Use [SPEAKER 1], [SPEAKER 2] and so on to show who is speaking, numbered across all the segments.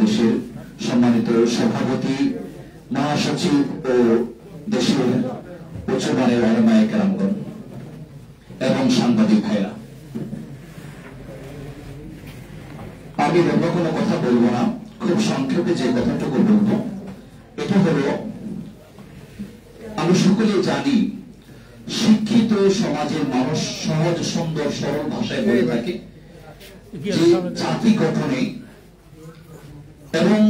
[SPEAKER 1] বাংলাদেশের সম্মানিত সভাপতি, মহাসচিব ও দেশের উচ্চমানের ওলামায়ে কেরামগণ এবং সাংবাদিক ভাইরা, আমি অন্য কোনো কথা বলবো না। খুব সংক্ষেপে যে কথাটুকু বলবো এটা হলো, আমরা সকলে জানি শিক্ষিত সমাজের মানুষ সহজ, সুন্দর, সরল ভাষায় বলে থাকে যে জাতি গঠনে এবং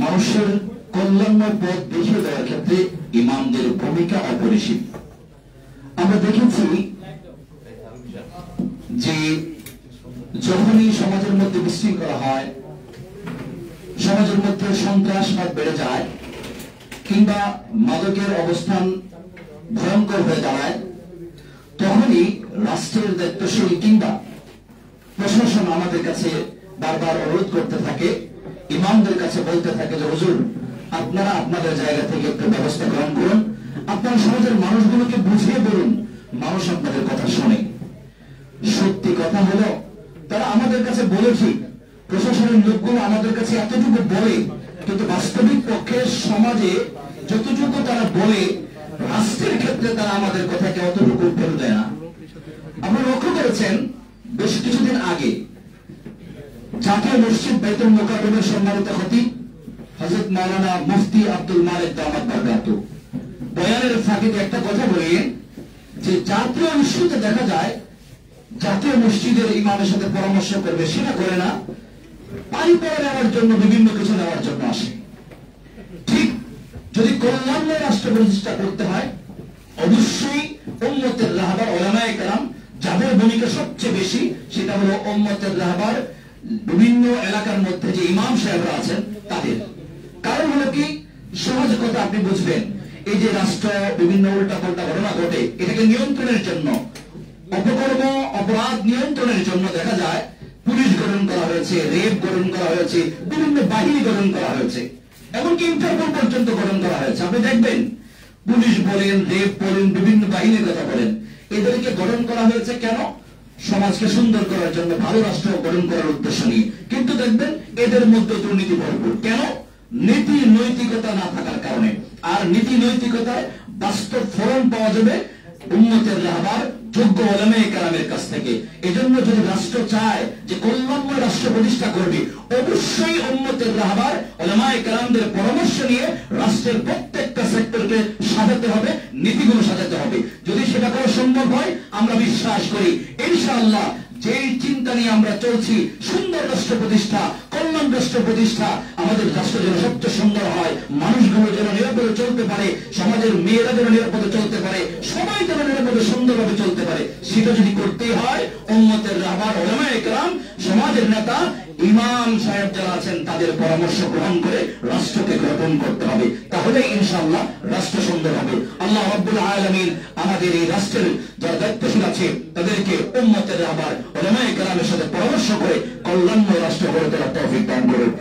[SPEAKER 1] মানুষের কল্যাণময় পথ দেখিয়ে দেওয়ার ক্ষেত্রে ইমামদের ভূমিকা অপরিসীম। আমরা দেখেছি যে যখনই সমাজের মধ্যে বিশৃঙ্খলা হয়, সমাজের মধ্যে সন্ত্রাসবাদ বেড়ে যায় কিংবা মাদকের অবস্থান ভয়ঙ্কর হয়ে দাঁড়ায়, তখনই রাষ্ট্রের দায়িত্বশীল কিংবা প্রশাসন আমাদের কাছে বারবার অনুরোধ করতে থাকে, ইমামদের কাছে বলতে থাকে যে হুজুর, আপনারা আপনাদের জায়গা থেকে একটু ব্যবস্থা গ্রহণ করুন, আপনারা সমাজের মানুষগুলোকে বুঝিয়ে বলুন, মানুষ আপনাদের কথা শোনে। সত্যি কথা হলো, তারা আমাদের কাছে বলে ঠিক, প্রশাসনের লোকগুলো আমাদের কাছে এতটুকু বলে, কিন্তু বাস্তবিক পক্ষে সমাজে যতটুকু তারা বলে, রাষ্ট্রের ক্ষেত্রে তারা আমাদের কথাকে অতটুকু উত্তর দেয় না। আপনারা লক্ষ্য করেছেন, বেশ কিছুদিন আগে জাতীয় মসজিদ বাইতুল মুকাররমের সম্মানিত খতিব হযরত মাওলানা মুফতি আব্দুল মালিক দামাত বারকাতুহু বয়ানের ফাঁকে একটা কথা বলেন যে জাতীয় ইস্যুতে দেখা যায় জাতীয় মসজিদের ইমামের সাথে পরামর্শ করবে, সেটা করে না, পানি পড়া নেওয়ার জন্য বিভিন্ন কিছু নেওয়ার জন্য আসে। ঠিক যদি কল্যাণময় রাষ্ট্র প্রতিষ্ঠা করতে হয়, অবশ্যই উম্মতের রাহবার উলামায়ে কেরাম যাদের ভূমিকা সবচেয়ে বেশি, সেটা হলো উম্মতের রাহবার বিভিন্ন এলাকার মধ্যে যে ইমাম সাহেবরা আছেন তাদের। কারণ হলো কি, সহজ কথা আপনি বুঝবেন, এই যে রাষ্ট্র বিভিন্ন উল্টাপাল্টা ঘটনা ঘটে, এটাকে নিয়ন্ত্রণের জন্য, অপকর্ম অপরাধ নিয়ন্ত্রণের জন্য দেখা যায় পুলিশ গঠন করা হয়েছে, রেপ গঠন করা হয়েছে, বিভিন্ন বাহিনী গঠন করা হয়েছে, এমনকি ইন্টারপোল পর্যন্ত গঠন করা হয়েছে। আপনি দেখবেন পুলিশ বলেন, রেপ বলেন, বিভিন্ন বাহিনীর কথা বলেন, এদেরকে গঠন করা হয়েছে কেন? সমাজকে সুন্দর করার জন্য, ভালো রাষ্ট্র গঠন করার উদ্দেশ্য নিয়ে। কিন্তু দেখবেন এদের মধ্যে দুর্নীতি ভরপুর। কেন? নীতি নৈতিকতা না থাকার কারণে। আর নীতি নৈতিকতার বাস্তব ফলন পাওয়া যাবে উম্মতের রাহবার যোগ্য উলামায়ে কেরামের কাছ থেকে। এজন্য যদি রাষ্ট্র চায় যে কল্যাণময় রাষ্ট্র প্রতিষ্ঠা করবে, অবশ্যই উম্মতের রাহবার উলামায়ে কেরামদের পরামর্শ নিয়ে রাষ্ট্রের প্রত্যেকটা সেক্টরকে সাজাতে হবে, নীতিগুলো সাজাতে হবে। যদি সেটা করা সম্ভব হয়, আমরা বিশ্বাস করি ইনশাআল্লাহ যেই চিন্তা নিয়ে আমরা চলছি, সুন্দর রাষ্ট্র প্রতিষ্ঠা, কল্যাণ রাষ্ট্র প্রতিষ্ঠা, আমাদের রাষ্ট্র যেন সবচেয়ে সুন্দর হয়, মানুষগুলো যেন নিরাপদে চলতে পারে, সমাজের মেয়েরা যেন নিরাপদে চলতে পারে, সবাই যেন নিরাপদে সুন্দরভাবে চলতে পারে, সেটা যদি করতে হয় উম্মতের রাহবার উলামায়ে কেরাম, সমাজের নেতা ইমাম সাহেব যারা আছেন তাদের পরামর্শ গ্রহণ করে রাষ্ট্রকে গঠন করতে হবে। তাহলে ইনশাআল্লাহ রাষ্ট্র সুন্দর হবে। আল্লাহ রাব্বুল আলামিন আমাদের এই রাষ্ট্রের যারা দায়িত্বশীল আছে তাদেরকে উম্মতের রাহবার উলামায়ে কেরামের সাথে পরামর্শ করে কল্যাণময় রাষ্ট্র গড়ে তোলার তৌফিক দান করুন।